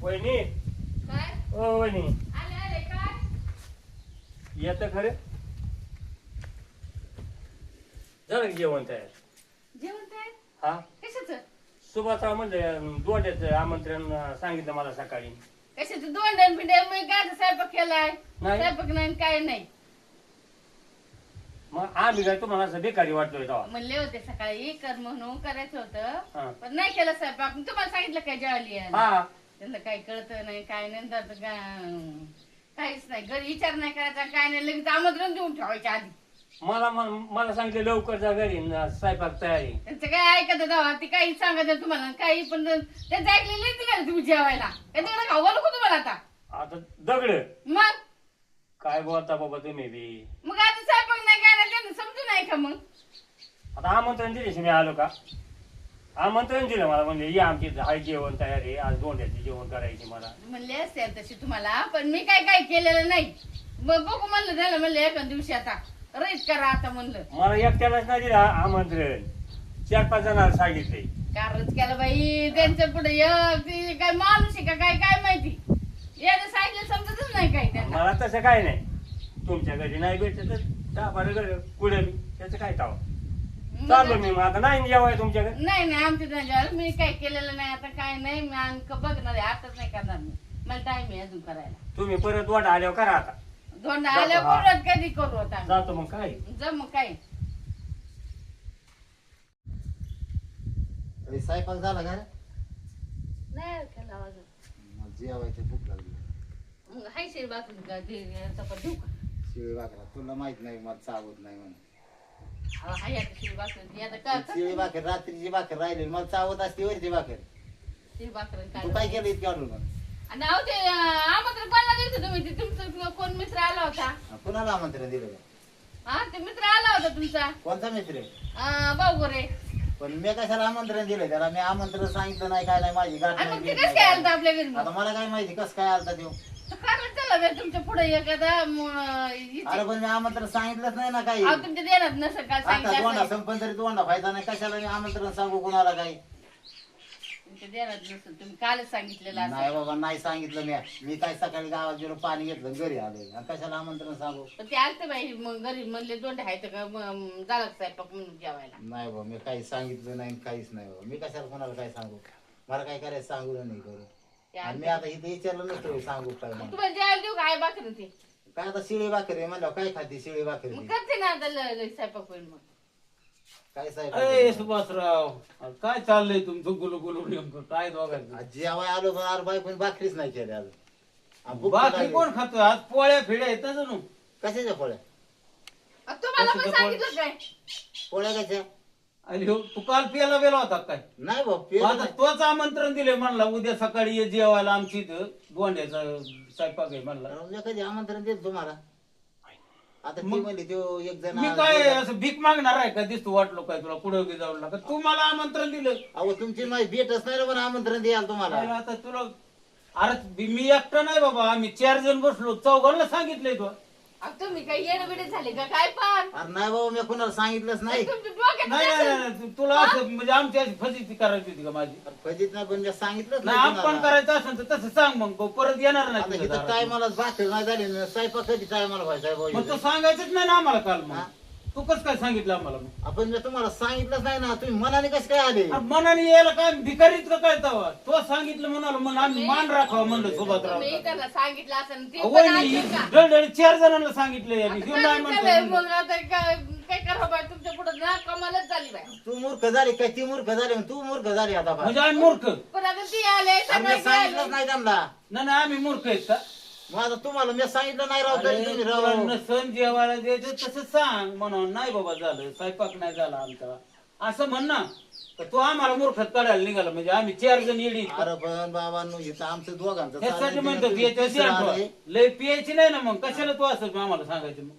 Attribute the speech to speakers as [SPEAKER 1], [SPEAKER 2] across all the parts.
[SPEAKER 1] वहिनी
[SPEAKER 2] काय
[SPEAKER 1] ओ वहिनी
[SPEAKER 2] आले आले काय
[SPEAKER 1] येत खरे झालं की जेवण तयार
[SPEAKER 2] जेवण काय
[SPEAKER 1] हा
[SPEAKER 2] कशाचं
[SPEAKER 1] सुभाचा म्हणलं दोंड्याचं आमंत्रण सांगितलं मला सकाळी
[SPEAKER 2] कशाचं दोन पिंडे मी काय स्वयंपाक केलाय
[SPEAKER 1] नाही.
[SPEAKER 2] स्वयंपाक नाही काय नाही
[SPEAKER 1] मग आम्ही काय तुम्हाला असं बेकारी वाटतोय तेव्हा
[SPEAKER 2] म्हणले होते सकाळी कर म्हणून करायचं
[SPEAKER 1] हा.
[SPEAKER 2] होतं पण नाही केलं स्वयंपाक तुम्हाला सांगितलं काय जेवायला
[SPEAKER 1] हा
[SPEAKER 2] त्यांना काही कळत नाही काय नाही तर काहीच नाही घरी विचार नाही करायचा काय नाही लगेच आमंत्रण देऊन ठेवायच्या आधी
[SPEAKER 1] मला सांगितलं लवकर जा घरी स्वयंपाक तयारी
[SPEAKER 2] त्यांचं काय ऐकत जावा ती काही सांगत नाही तुम्हाला काही पण त्यांचं ऐकलेलं नाही तुम्ही जेवायला त्यांच्याकडे खाऊ नको तुम्हाला आता
[SPEAKER 1] आता दगड
[SPEAKER 2] मग
[SPEAKER 1] काय बोलता बाबा तुम्ही बी
[SPEAKER 2] मग आता स्वयंपाक नाही काय नाही त्यांना समजून नाही का मग
[SPEAKER 1] आता आमंत्रण दिले मी आलो का आमंत्रण दिलं मला म्हणजे या आमची हाय जेवण तयार आहे आज दोंड्याची जेवण करायची मला
[SPEAKER 2] म्हणले असेल तशी तुम्हाला पण मी काय केलेलं नाही मग बघू म्हणलं झालं म्हणलं एका दिवशी आता रईत करा आता म्हणलं
[SPEAKER 1] मला एकट्यालाच नाही दिलं आमंत्रण 4-5 जणांना सांगितले
[SPEAKER 2] कारच केलं बाई त्यांच्या पुढे काय माणूस आहे का काय माहिती यानं सांगितलं समजतच नाही काही त्यांना
[SPEAKER 1] मला तसं काय नाही तुमच्या घरी नाही भेटत तर 10-12 कुठे त्याचं काय ताव चाललो मी मग आता नाही जेवाय तुमच्याकडे
[SPEAKER 2] नाही आमच्या त्यांच्यावर मी काय केलेलं नाही आता काय नाही मी बघणार आहे आताच नाही करणार मी मला टाइम आहे अजून करायला
[SPEAKER 1] तुम्ही परत वाट आल्यावर करा आता
[SPEAKER 2] धोंडा आल्यावर कधी करू आता
[SPEAKER 1] जातो मग काय
[SPEAKER 2] मग काय
[SPEAKER 3] अरे स्वयंपाक झाला का रे?
[SPEAKER 2] नाही केला अजून
[SPEAKER 3] मला जेवायची भूक लागली
[SPEAKER 2] मग हाय शेर बाकरी का चपात देऊ का
[SPEAKER 3] शिळी भाकरा तुला माहित नाही मला चावत नाही म्हणून
[SPEAKER 2] हाय आता शेर बाकरी आता का
[SPEAKER 3] शिळी भाकर रात्रीची भाकर राहिली मला चावत असते वरची भाकर
[SPEAKER 2] शेर बाकरी
[SPEAKER 3] तू काय केलं इतक्या वाढून
[SPEAKER 2] आणि अहो ते आमंत्रण कोणाला दिलं तुम्ही ते तुमचा कोण मित्र आला होता
[SPEAKER 3] कुणाला आमंत्रण दिलं का?
[SPEAKER 2] हा ते मित्र आला होता तुमचा
[SPEAKER 3] कोणता मित्र
[SPEAKER 2] भाऊ गोरे
[SPEAKER 3] पण मी कशाला आमंत्रण दिलं त्याला मी आमंत्रण सांगितलं नाही काय नाही माझी गाठ
[SPEAKER 2] आणि
[SPEAKER 3] नाही
[SPEAKER 2] मग ते
[SPEAKER 3] भेट
[SPEAKER 2] कसं काय
[SPEAKER 3] नाही,
[SPEAKER 2] आलं
[SPEAKER 3] काय
[SPEAKER 2] आपल्या घरी
[SPEAKER 3] नाही.
[SPEAKER 2] मग
[SPEAKER 3] आता मला काय माहिती कसं काय आलता देऊ
[SPEAKER 2] कारण चला बे तुमच्या पुढे एखादा
[SPEAKER 3] अरे पण मी आमंत्रण सांगितलंच नाही ना काही
[SPEAKER 2] तुमच्या देणार नसं काय
[SPEAKER 3] आता दोंडा
[SPEAKER 2] सांगितलं
[SPEAKER 3] संपन तरी दोंडा फायदा नाही कशाला मी आमंत्रण सांगू कुणाला काही
[SPEAKER 2] तुमच्या देणार नसेल तुम्ही कालच सांगितलेलं असं
[SPEAKER 3] नाही बाबा नाही सांगितलं मी काय सकाळी गावात गेलो पाणी घेतलं घरी आलोय आणि कशाला आमंत्रण सांगू
[SPEAKER 2] पण ते आलते बाई मग घरी म्हणले दोंडे आहेत का झालं का स्वयंपाक म्हणून जेवायला
[SPEAKER 3] नाही बाबा मी काही सांगितलं नाही काहीच नाही बाबा मी कशाला कोणाला काय सांगू मला काय करायचं सांगू नाही करू
[SPEAKER 2] ते
[SPEAKER 3] आणि
[SPEAKER 2] आलते.
[SPEAKER 3] मी आता इथे विचारलं नसतो सांगू काय म्हणून.
[SPEAKER 2] तुम्हाला जेवायला देऊ काय बाकरी ते
[SPEAKER 3] काय आता शिळी भाकरी आहे म्हणल्यावर काय खाते शिळी भाकरी
[SPEAKER 2] मग करते ना आता स्वयंपाक होईल मग
[SPEAKER 3] काय
[SPEAKER 4] अरे
[SPEAKER 3] साहेब
[SPEAKER 4] सुभाषराव काय चाललंय तुमचं गुलू गुलू नेमकं काय दोघांचं
[SPEAKER 3] जेवाय आलो पण अरे बाई पण भाकरीच नाही केली अजून आणि भूक
[SPEAKER 4] बाकी
[SPEAKER 3] लागली.
[SPEAKER 4] कोण खातोय आज पोळ्या फिड्या येतात जणू
[SPEAKER 3] कशाच्या पोळ्या
[SPEAKER 2] तुम्हाला पण
[SPEAKER 4] कसं
[SPEAKER 2] सांगितलं काय
[SPEAKER 3] पोळ्या कशा
[SPEAKER 4] आणि ह्यो तू काल प्यायला गेला होता काय
[SPEAKER 3] नाही भाऊ
[SPEAKER 4] आता तोच आमंत्रण दिले म्हणला उद्या सकाळी ये जेवायला आमची इथं गोंड्याचा स्वयंपाक आहे म्हणला
[SPEAKER 3] मी कधी आमंत्रण देत तुम्हाला आता ती म्हणली तो एक जण
[SPEAKER 4] मी काय असं भीक मागणार आहे का दिसतो वाटलो काय तुला पुढे उभी जाऊ नका तू मला आमंत्रण दिलं
[SPEAKER 3] अहो तुमची माझी भेटच नाही ना पण आमंत्रण द्याल तुम्हाला
[SPEAKER 4] अरे आता तुला अरे मी एकटा नाही बाबा आम्ही 4 जण बसलो चौघांना सांगितलंय तू
[SPEAKER 2] तुम्ही काही येणं झाले का काय पण
[SPEAKER 3] अरे नाही बाबा मी कुणाला सांगितलंच नाही
[SPEAKER 2] तुमच्या डोक्यात
[SPEAKER 4] नाही नाही नाही, नाही तुला असं म्हणजे आमची अशी फजिती करायची होती का माझी
[SPEAKER 3] फजित नाही पण मी सांगितलंच
[SPEAKER 4] नाही
[SPEAKER 3] नाही
[SPEAKER 4] आपण
[SPEAKER 3] कुणाला.
[SPEAKER 4] करायचं असेल तर तसं सांग मग भाऊ, परत येणार
[SPEAKER 3] आता
[SPEAKER 4] नाही
[SPEAKER 3] इथं
[SPEAKER 4] तुझ्या
[SPEAKER 3] काय
[SPEAKER 4] दारात.
[SPEAKER 3] मला भाकर नाही झाली ना, स्वयंपाक कधी काय मला व्हायचा
[SPEAKER 4] मग तू सांगायचंच नाही ना आम्हाला काल मग
[SPEAKER 3] हा?
[SPEAKER 4] तू कसं काय सांगितलं आम्हाला मग
[SPEAKER 3] आपण मी तुम्हाला सांगितलंच नाही ना तुम्ही मनाने कसं काय आले
[SPEAKER 4] अरे मनाने यायला काय भिकारीत का काय तवा तो सांगितलं म्हणाला म्हणून आम्ही मान राखावं म्हणलं सुभातराव
[SPEAKER 2] तुम्ही त्याला सांगितलं असं ते पण
[SPEAKER 4] वहिनी
[SPEAKER 2] ऐकलं का?
[SPEAKER 4] दळदळी 4 जणांना सांगितलं यांनी
[SPEAKER 2] आता
[SPEAKER 4] घेऊन नाही
[SPEAKER 2] काय झालंय
[SPEAKER 4] म्हणतो
[SPEAKER 2] मग आता काय करा बाय तुमच्या पुढे ना कमालच झाली बाय
[SPEAKER 3] तू मूर्ख झाली काय ती मूर्ख झाली तू मूर्ख झाली आता फार.
[SPEAKER 4] म्हणजे आम्ही मूर्ख
[SPEAKER 2] पण आता ती आले
[SPEAKER 3] अरे मी सांगितलंच नाही त्यांना
[SPEAKER 4] नाही आम्ही मूर्ख आहेत का
[SPEAKER 3] मग आता तुम्हाला मी सांगितलं नाही राव तरी
[SPEAKER 4] अरे,
[SPEAKER 3] तुम्ही
[SPEAKER 4] तुला
[SPEAKER 3] राव
[SPEAKER 4] नसन जेवायला द्यायचं तसं सांग म्हणून नाही बाबा झालं स्वयंपाक नाही झाला आमचा असं म्हण ना तर तो आम्हाला मूर्खात काढायला निघाला म्हणजे आम्ही 4 जण येडी
[SPEAKER 3] अरे पण बाबांनो इथं आमचं दोघांचं
[SPEAKER 4] त्यासाठी
[SPEAKER 3] चाललंय,
[SPEAKER 4] म्हणतो
[SPEAKER 3] तुम्ही तिसरं आले.
[SPEAKER 4] लय पियायची नाही ना मग कशाला तू असं आम्हाला सांगायचं मग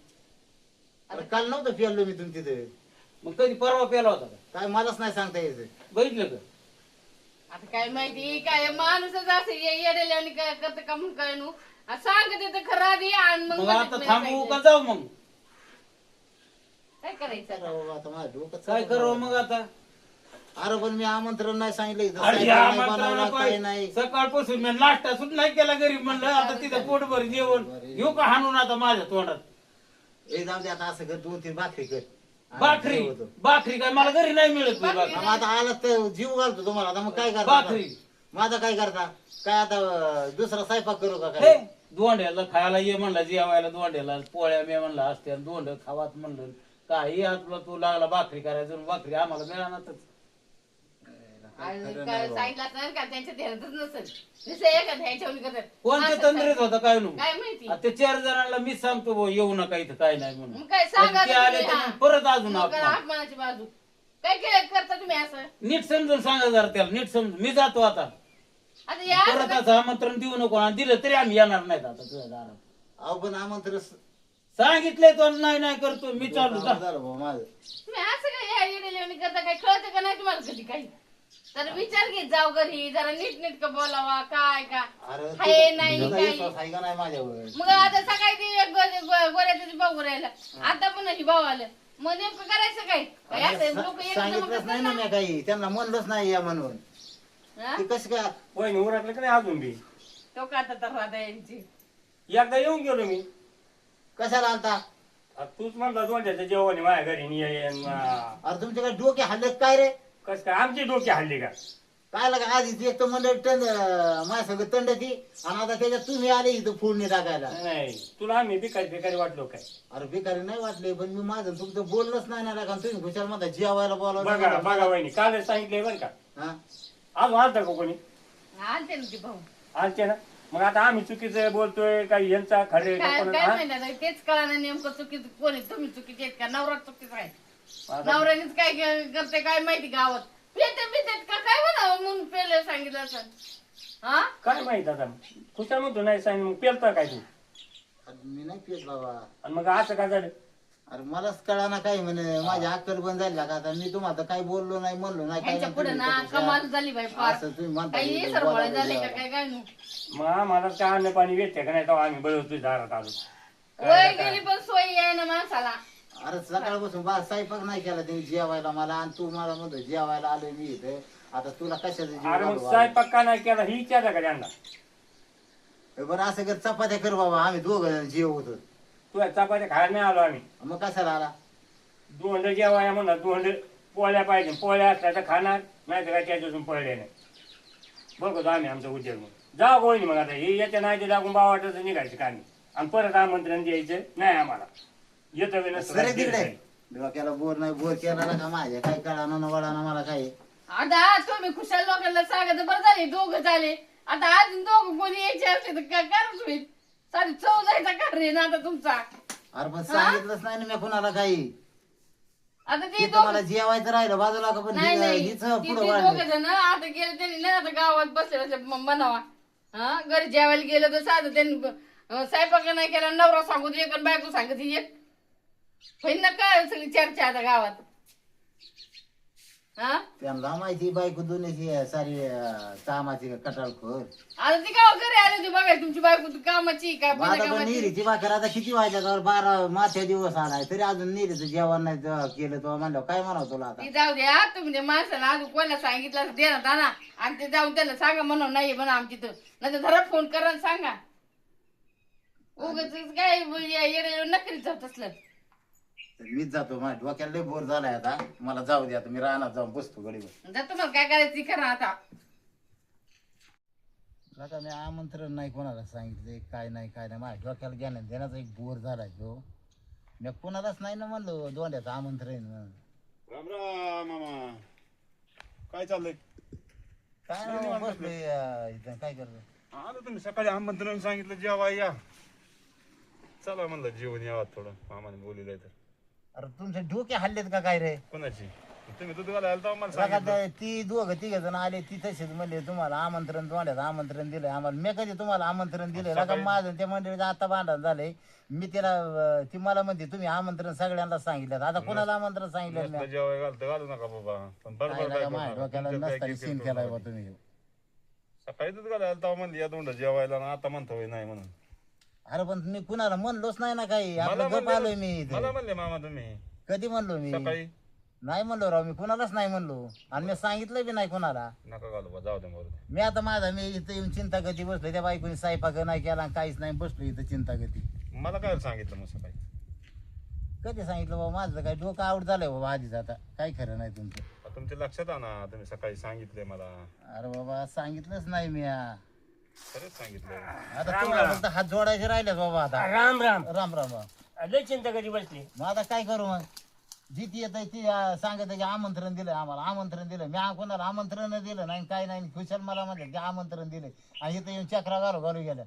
[SPEAKER 3] अरे काल नव्हतं फिरलो मी तुमच्या तिथे
[SPEAKER 4] मग कधी परवा प्याला होता का
[SPEAKER 3] काय मलाच नाही सांगता यायचं
[SPEAKER 4] बघितलं का
[SPEAKER 2] आता काय माहिती काय माणूसच असं येडेल आणि काय करत का म्हणून काय नु सांगत येतं खरं आधी आणि मग
[SPEAKER 4] मग
[SPEAKER 2] म्हणत
[SPEAKER 4] आता
[SPEAKER 2] नाही
[SPEAKER 4] थांबू
[SPEAKER 2] पाहिजे.
[SPEAKER 4] का जाऊ मग
[SPEAKER 2] काय करायचं आता?
[SPEAKER 3] राव, आता माझं डोकं
[SPEAKER 4] काय
[SPEAKER 3] चाललं.
[SPEAKER 4] करावं मग आता
[SPEAKER 3] अरे पण मी आमंत्रण नाही सांगितलं इथं.
[SPEAKER 4] अरे
[SPEAKER 3] स्वयंपाक
[SPEAKER 4] या
[SPEAKER 3] नाही बनवला,
[SPEAKER 4] माणसाला
[SPEAKER 3] काही नाही.
[SPEAKER 4] सकाळपासून मी नाश्ता सुद्धा नाही केला गरीब म्हणलं आता तिथं पोटभर जेवण येऊ का हाणून आता माझ्या तोंडात.
[SPEAKER 3] ए जाऊ दे आता असं कर 2-3 भाकरी कर.
[SPEAKER 4] भाकरी
[SPEAKER 3] जेवतो.
[SPEAKER 4] भाकरी काय मला घरी नाही मिळत बाई भाकरी.
[SPEAKER 3] मग आता आलं तर जीव घालतो तुम्हाला. आता मग काय करता
[SPEAKER 4] भाकरी
[SPEAKER 3] माझा काय करता काय आता दुसरा स्वयंपाक करू का
[SPEAKER 4] हे
[SPEAKER 3] काय?
[SPEAKER 4] दोंड्याला खायला ये म्हणला जेवायला दोंड्याला पोळ्या मी म्हणला असत्या दोंड खावात म्हणलं काही तुला तू लागला भाकरी करायचं भाकरी आम्हाला मिळानातच.
[SPEAKER 2] सांगितलं असं का त्यांच्या ध्यानातच नसेल नुसतं एखाद्या ह्याच्यावर करतात.
[SPEAKER 4] कोणत्या
[SPEAKER 2] असं
[SPEAKER 4] तंद्रीत होता काय नु
[SPEAKER 2] काय माहिती
[SPEAKER 4] ते 4 जणांना मी सांगतो बुवा, येऊ नका इथं काय नाही म्हणून
[SPEAKER 2] मग काय सांगा
[SPEAKER 4] ते आले
[SPEAKER 2] तुम्ही,
[SPEAKER 4] तर
[SPEAKER 2] हा.
[SPEAKER 4] मग परत अजून
[SPEAKER 2] मग
[SPEAKER 4] आपण
[SPEAKER 2] अपमानाची बाजू काय केलं करता तुम्ही असं
[SPEAKER 4] नीट समजून सांगा जरा त्याला नीट समजून मी जातो आता
[SPEAKER 2] आता या असं
[SPEAKER 4] परत असं आमंत्रण देऊ नको आणि दिलं तरी आम्ही येणार नाहीत आता तुझ्या दारात.
[SPEAKER 3] अहो पण आमंत्रण
[SPEAKER 4] सांगितलंय तो नाही नाही करतो मी चालू जा.
[SPEAKER 3] झालं भाऊ माझं.
[SPEAKER 2] तुम्ही असं काय या येडेलेवणी करता काय कळतं का नाही तुम्हाला कधी काही तर विचार घेत जाऊ घरी जरा नीट बोलावा काय का
[SPEAKER 3] अरे
[SPEAKER 2] हाय नाही
[SPEAKER 3] तुझा
[SPEAKER 2] काही
[SPEAKER 3] विश्वास आहे का नाही माझ्यावर?
[SPEAKER 2] मग आता सकाळी ते गोऱ्याचं भाऊ राहिला आता पुन्हा ही भाऊ आलं मग नेमकं करायचं काय काय असं लोक
[SPEAKER 3] सांगितलंच नाही ना मी काही त्यांना म्हणलंच नाही या म्हणून. ते कसं काय
[SPEAKER 1] वहिनी उरकलं का नाही अजून बी?
[SPEAKER 2] तो का आता तर राधा यांची
[SPEAKER 1] एकदा येऊन गेलो मी.
[SPEAKER 3] कशाला आलता?
[SPEAKER 1] तूच म्हणला दोंड्याचं जेवण आहे माझ्या घरी नि येईन.
[SPEAKER 3] अरे तुमच्याकडे डोके हल्लेत काय रे?
[SPEAKER 1] कस काय आमची डोकी हल्ली का?
[SPEAKER 3] काय लागा आधी एक तर मंडळ टंड माझ्या सगळं तंड ती आणि आता त्याच्यात तुम्ही आले इथं फोडणी टाकायला.
[SPEAKER 1] नाही तुला आम्ही भिकारी वाटलो काय?
[SPEAKER 3] अरे भिकारी नाही वाटले पण मी माझं तुमचं बोललंच नाही ना कारण तुम्ही खुशाल म्हणता जेवायला
[SPEAKER 1] बघा
[SPEAKER 3] बोलावलं.
[SPEAKER 1] वहिनी कालच सांगितलंय बरं का.
[SPEAKER 3] हा?
[SPEAKER 1] अजून आलता का कोणी?
[SPEAKER 2] आलते ना ते भाऊ
[SPEAKER 1] आलते ना. मग आता आम्ही चुकीचं बोलतोय काही यांचा खरे
[SPEAKER 2] काय काय माहिती आता तेच कळालं नेमकं चुकीचं कोणी तुम्ही चुकीचे आहेत का नवरा चुकीचा आहे नवऱ्यानेच काय करते काय माहिती गावात पेते बितेत का काय म्हणावं म्हणून पेले सांगितलं असं हा
[SPEAKER 1] काय माहित आता खुशाल म्हणतो नाही सांगितलं मग पेलता काय तू?
[SPEAKER 3] अरे मी नाही पित बाबा.
[SPEAKER 1] आणि मग असं काय झालं?
[SPEAKER 3] अरे मलाच कळा ना काही म्हणे माझी अक्कल बंद झाली का आता मी तुम्हाला काही बोललो नाही म्हणलो नाही काय
[SPEAKER 2] ह्यांच्या
[SPEAKER 3] नाही,
[SPEAKER 2] पुढे
[SPEAKER 3] तुम्ही
[SPEAKER 2] ना
[SPEAKER 3] तर कशा-
[SPEAKER 2] कमाल झाली बाई फार
[SPEAKER 3] असं तुम्ही म्हणता
[SPEAKER 2] काही
[SPEAKER 3] की
[SPEAKER 2] सरफळ
[SPEAKER 3] बोलायला
[SPEAKER 2] झाले का
[SPEAKER 3] जेवायला.
[SPEAKER 2] काय काय नु
[SPEAKER 1] मग आम्हाला काय अन्न पाणी भेटते का नाही तेव्हा आम्ही बळवतोय दारात आलो.
[SPEAKER 2] वय गेली पण सोयी आहे ना माणसाला
[SPEAKER 3] अरे सकाळपासून बा स्वयंपाक नाही केला त्यांनी जेवायला मला आणि तू मला म्हणतो जेवायला आलोय मी इथे आता तुला कशाचं जीव
[SPEAKER 1] अरे मग
[SPEAKER 3] घालू
[SPEAKER 1] स्वयंपाक का नाही केला ही विचारला का त्यांना?
[SPEAKER 3] आता? बरं असं कर चपात्या कर बाबा आम्ही दोघं जेव होतो.
[SPEAKER 1] तुला चपात्या खायला नाही आलो आम्ही.
[SPEAKER 3] मग कशाला आला?
[SPEAKER 1] दोंड जेवाया म्हणा दोंड पोळ्या पाहिजे पोळ्या असल्या तर खाणार नाही तर काय त्याच्यातून पडले नाही. बघतो आम्ही आमचा उद्योग मग जाऊ कोणी मग आता हे याच्या नाही लागून बावाटाचं निघायचं का आम्ही आणि परत आमंत्रण द्यायचं नाही आम्हाला येतं बी नसतं
[SPEAKER 3] सरे
[SPEAKER 1] काय
[SPEAKER 3] तिकडे
[SPEAKER 1] द्यायचं.
[SPEAKER 3] डोक्याला बोर नाही बोर केला ना का माझ्या काय कळाना ना वळाना मला काय.
[SPEAKER 2] आता तुम्ही खुशाल लोकांना सांगत बरं झाले दोघं झाले आता अजून दोघं कोणी यायचे असते तर काय करत होईल सारी चव जायचा का रे ना आता तुमचा
[SPEAKER 3] अरे पण सांगितलंच नाही ना मी कुणाला काही.
[SPEAKER 2] आता ते
[SPEAKER 3] ते
[SPEAKER 2] दोघं
[SPEAKER 3] मला जेवायचं राहिलं बाजूला का पण
[SPEAKER 2] नाही नाही
[SPEAKER 3] हीच
[SPEAKER 2] ती
[SPEAKER 3] पुढे
[SPEAKER 2] दोघं
[SPEAKER 3] वाढलं.
[SPEAKER 2] जण आता गेले त्यांनी नाही आता गावात बसले बसले बनावा हा घरी जेवायला गेलं तर साधं त्यांनी स्वयंपाक नाही केला नवरा सांगू एक आणि बायको सांगत एक होईल ना काय सगळी चर्चा आता गावात हा
[SPEAKER 3] त्यांना माहिती बायको दोन्ही सारी कामाची कटाळखोर.
[SPEAKER 2] आता ती गाव घरी आली होती बघायला तुमची बायको तू कामाची काय बिना
[SPEAKER 3] आता पण
[SPEAKER 2] कामाची
[SPEAKER 3] निरीची भाकर आता किती वाजल्यावर 12 माथ्या दिवस आलाय तरी अजून निरीचं जेवण नाही केलं तो म्हणलं काय म्हणावं तुला आता.
[SPEAKER 2] ती जाऊ द्या तुम्ही त्या माणसाला अजून कोणाला सांगितलं देण्यात आणा आणि ते जाऊन त्याला सांगा म्हणून नाही म्हणा आमची तर नाही तर घरात फोन करा आणि सांगा उगाच काय येडे नक्कीच जात असलं
[SPEAKER 3] मीच जातो माझ्या डोक्याला लय बोर झालाय आता मला जाऊ दे आता मी रानात जाऊन बसतो गडीवर.
[SPEAKER 2] जर तुम्हाला काय करायचं ती करा आता
[SPEAKER 3] आता मी आमंत्रण नाही कोणाला सांगितलं काय नाही माझ्या डोक्याला घेण्यात देण्याचा एक बोर झालाय तो. मी कोणालाच नाही ना म्हणलो दोंड्याचं आमंत्रण म्हणून.
[SPEAKER 5] राम राम मामा काय चाललंय?
[SPEAKER 3] काय नाही बसलोय इथं काय करतो.
[SPEAKER 5] आलो तुम्ही सकाळी आमंत्रण सांगितलं जेवा या चला म्हणलं जेवण यावं थोडं मामाने बोलिलंय तर.
[SPEAKER 3] अरे तुमचे डोके हल्लेत का काय रे?
[SPEAKER 5] कोणाची? तुम्ही दूध घालायला आलता मला
[SPEAKER 3] बघा
[SPEAKER 5] सांगितलं.
[SPEAKER 3] ती दोघं तिघ जण आले ती तसेच म्हणले तुम्हाला आमंत्रण दोंड्याचं आमंत्रण दिलंय आम्हाला. मी कधी तुम्हाला आमंत्रण दिलंय का माझं त्या मंडळीचं आता भांडण झालंय. मी तिला ती मला म्हणते तुम्ही आमंत्रण सगळ्यांना सांगितलं आता कोणाला आमंत्रण सांगितलं
[SPEAKER 5] नसलं जेवाय घालू नका बाबा पण बरोबर
[SPEAKER 3] नाही माझ्या डोक्याला नसताना सीन केलाय बा तुम्ही.
[SPEAKER 5] सकाळी दूध घालायला आलता म्हणली या दोंड जेवायला ना आता म्हणतो नाही म्हणून.
[SPEAKER 3] अरे पण मी कुणाला म्हणलोच नाही ना काही आपलं गप आलोय मी इथे.
[SPEAKER 5] मला म्हणले मामा तुम्ही
[SPEAKER 3] कधी म्हणलो मी?
[SPEAKER 5] सकाळी
[SPEAKER 3] नाही म्हणलो राव, मी कुणालाच नाही म्हणलो आणि मी सांगितलं बी नाही कुणाला.
[SPEAKER 5] नका घालू बा, जाऊ दे मरू दे.
[SPEAKER 3] मी आता माझा मी इथं येऊन चिंता गती बसलो, त्या बायकोनी स्वयंपाक नाही केला आणि काहीच नाही, बसलो इथं चिंता गती.
[SPEAKER 5] मला काय सांगितलं मग सकाळी?
[SPEAKER 3] कधी सांगितलं बाबा, माझं काय डोकं आऊट झालंय बाबा आधीच, आता काय खरं नाही तुमचं.
[SPEAKER 5] आता तुमच्या लक्षात आणा, तुम्ही सकाळी सांगितलंय मला.
[SPEAKER 3] अरे बाबा सांगितलंच नाही मी.
[SPEAKER 5] खरंच सांगितलंय.
[SPEAKER 3] आता तुम्हाला फक्त हात जोडायचे राहिले बाबा आता.
[SPEAKER 1] राम राम.
[SPEAKER 3] राम राम राम.
[SPEAKER 1] लय चिंता कधी बसली.
[SPEAKER 3] मग आता काय करू मग, जी ती येत ती सांगत की आमंत्रण दिलं आम्हाला, आमंत्रण दिलं. मी कोणाला आमंत्रण दिलं नाही, काय नाही. खुशाल मला म्हणले ते आमंत्रण दिले आणि इथं येऊन चक्रा घालू घालू गेल्या.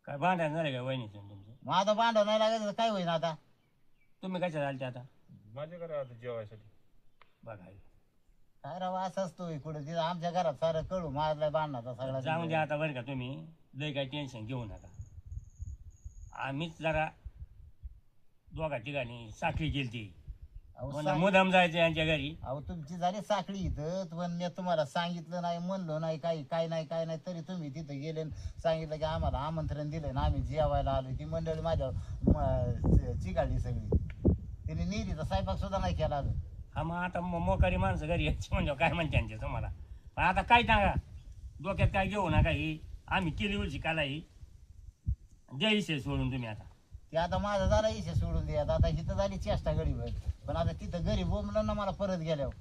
[SPEAKER 1] काय भांडण झालं का वहिनीचं तुमचं?
[SPEAKER 3] मग आता भांडण नाही लागायचं तर काय होईल आता.
[SPEAKER 1] तुम्ही कशा झालते आता?
[SPEAKER 5] माझ्या घरी आता जेवायसाठी.
[SPEAKER 1] बघा
[SPEAKER 3] काय राव असं असतो कुठे तिथं आमच्या घरात सारं कळू माझला भांडणाचा
[SPEAKER 1] जाऊन
[SPEAKER 3] सगळा.
[SPEAKER 1] द्या आता बरं का, तुम्ही लय काही टेन्शन घेऊ नका. आम्हीच जरा दोघा ठिकाणी साखळी केली ती, मुदाम जायचं यांच्या घरी.
[SPEAKER 3] अहो तुमची झाली साखळी इथं, पण मी तुम्हाला सांगितलं नाही, म्हणलो नाही, काही काय नाही तरी तुम्ही तिथं गेले आणि सांगितलं की आम्हाला आमंत्रण दिलं ना आम्ही जेवायला आलो. ती मंडळी माझ्या चिकाळली सगळी, तिने निरीचा स्वयंपाक सुद्धा नाही केला अजून.
[SPEAKER 1] हा मग आता मोकारी माणसं घरी यायची म्हणजे काय म्हणते त्यांचे तुम्हाला. पण आता काय सांगा, डोक्यात काय घेऊ नका. ही आम्ही केली उलची काला ही द्या विषय सोडून तुम्ही आता.
[SPEAKER 3] ते आता माझा झाला इशे सोडून द्या. आता इथं झाली चेष्टा गडीवर, पण आता तिथं घरी बोंबलं ना मला परत गेल्यावर.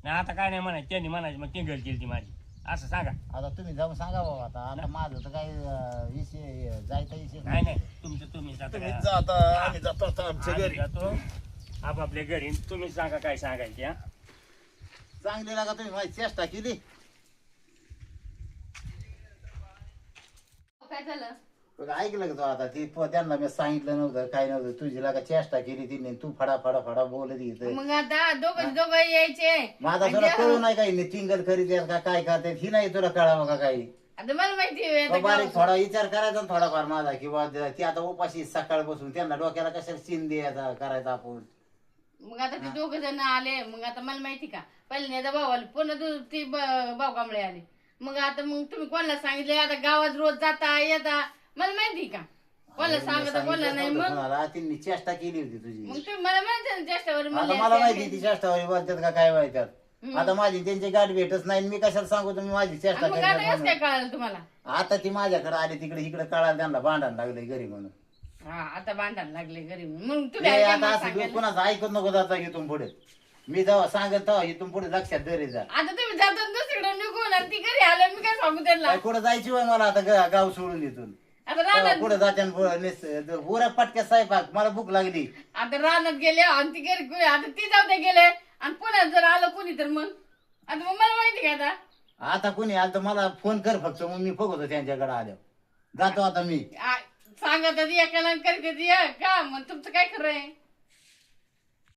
[SPEAKER 1] नाही आता काय नाही म्हणायचं, त्यांनी म्हणायचं मग टिंगल केली ती माझी, असं सांगा.
[SPEAKER 3] आता तुम्ही जाऊन सांगा बाबा. आता माझं तर काही विषय जायचा विषय
[SPEAKER 1] नाही नाही, तुमचं तुम्ही
[SPEAKER 5] तुम्ही
[SPEAKER 1] जाता.
[SPEAKER 5] जाता, आम्ही जातो आता आमच्या
[SPEAKER 1] आम्ही
[SPEAKER 5] घरी.
[SPEAKER 1] जातो आपापल्या घरी, तुम्ही सांगा काय सांगायचे. हा
[SPEAKER 3] चांगली लागा, तुम्ही माझी चेष्टा केली.
[SPEAKER 2] काय झालं?
[SPEAKER 3] बघ, ऐकलं का तू आता ती त्यांना मी सांगितलं नव्हतं काय नव्हतं, तुझी लागा चेष्टा केली तिने, तू फडा बोलत इथं.
[SPEAKER 2] मग आता दोघं यायचे.
[SPEAKER 3] माझा तुला कळू नाही काही नाही, टिंगल करीत आहेत का काय करते ही नाही तुला कळावं का काही.
[SPEAKER 2] आता मला माहिती आहे
[SPEAKER 3] तो
[SPEAKER 2] आता
[SPEAKER 3] बारीक
[SPEAKER 2] गावात.
[SPEAKER 3] थोडा विचार करायचा ना थोडाफार माझा, किंवा ती आता उपाशी सकाळ बसून त्यांना डोक्याला कशाला चिन द्यायचा करायचा आपण.
[SPEAKER 2] मग आता ते दोघ जण आले. मग आता मला माहिती का, पहिल्यांदा भाऊ आले, पुन्हा ती भाऊ कांबळे आले. मग आता मग तुम्ही कोणाला सांगितले? आता गावात रोज जाता येता, मला माहिती का कोणाला सांगता कोणाला नाही. मग
[SPEAKER 3] कोणाला तिने चेष्टा केली होती तुझी.
[SPEAKER 2] मग तुम्ही मला माहिती ना चेष्टावर
[SPEAKER 3] आता मला माहिती ती चेष्टावारी बोलतात का काय वाईतात. आता माझी त्यांची गाठ भेटच नाही, मी कशाला सांगू तुम्ही माझी चेष्टा
[SPEAKER 2] मग आता
[SPEAKER 3] केली
[SPEAKER 2] कसं काय कळालं तुम्हाला?
[SPEAKER 3] आता ती माझ्याकडे आली तिकडे, इकडे कळालं त्यांना भांडण लागले घरी म्हणून.
[SPEAKER 2] हा आता भांडण लागले घरी मग तुम्ही
[SPEAKER 3] हे
[SPEAKER 2] काय
[SPEAKER 3] आता
[SPEAKER 2] मला
[SPEAKER 3] असं
[SPEAKER 2] सांगायला?
[SPEAKER 3] कोणाचं ऐकत नको जाता इथून पुढे. मी जेव्हा सांगत तेव्हा इथून पुढे लक्षात धरी जा.
[SPEAKER 2] आता तुम्ही जातात दुसरीकडे निघून आणि ती घरी आलं, मी काय सांगू त्यांना?
[SPEAKER 3] काय कुठं जायची होय मला आता गाव सोडून इथून.
[SPEAKER 2] आता रानात
[SPEAKER 3] पुढे जाते उरा पटक्या स्वयंपाक, मला भूक लागली.
[SPEAKER 2] आता रानात गेले आणि ती घरी आता ती जाऊ दे गेले आणि पुन्हा जर आलं कोणी तर मग आता मग मला माहिती का आता
[SPEAKER 3] आता कोणी आलं तर मला फोन कर फक्त, मग मी बघतो त्यांच्याकडे आल्यावर. जातो आता मी.
[SPEAKER 2] सांगत एकाला करते का मग तुमचं काय खरं आहे?